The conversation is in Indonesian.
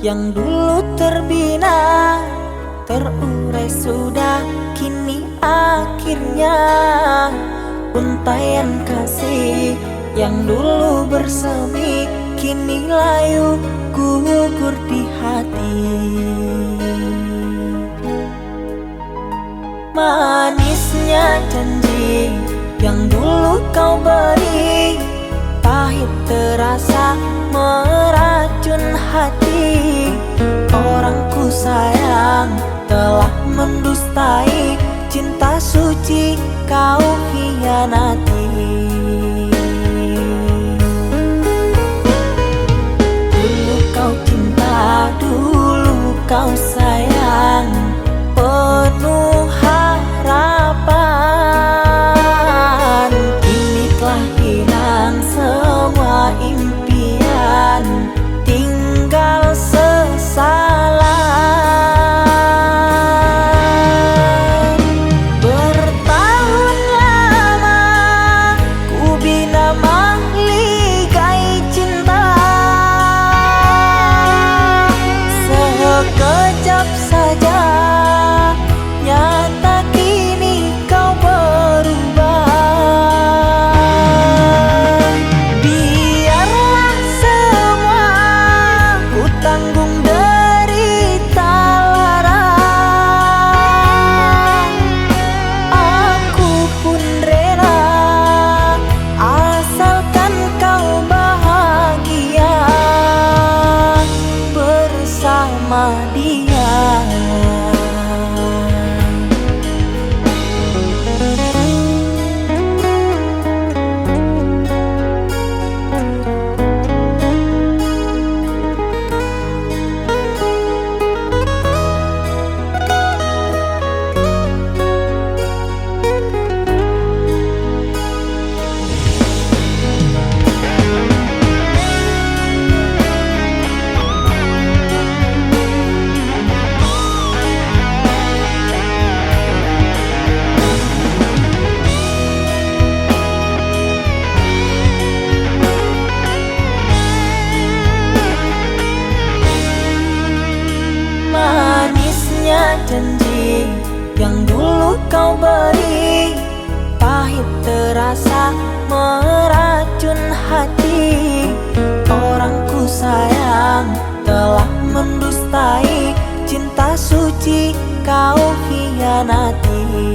yang dulu terbina, terurai sudah kini akhirnya. Untaian kasih yang dulu bersemi, kini layu gugur di hati. Manisnya janji yang dulu kau beri, pahit terasa meracun hati. Orangku sayang telah mendustai, cinta suci kau hianati. Dulu kau cinta, dulu kau sayang, penuh harapan. Kini telah hilang semua impian, tinggal sesalan. Bertahun lama ku bina mahligai cinta, sekejap saja nyata kini kau berubah. Biarlah semua ku tanggung derita lara, aku pun rela asalkan kau bahagia bersama dia. Manisnya janji yang dulu kau beri, pahit terasa meracun hati. Orangku sayang telah mendustai, cinta suci kau hianati.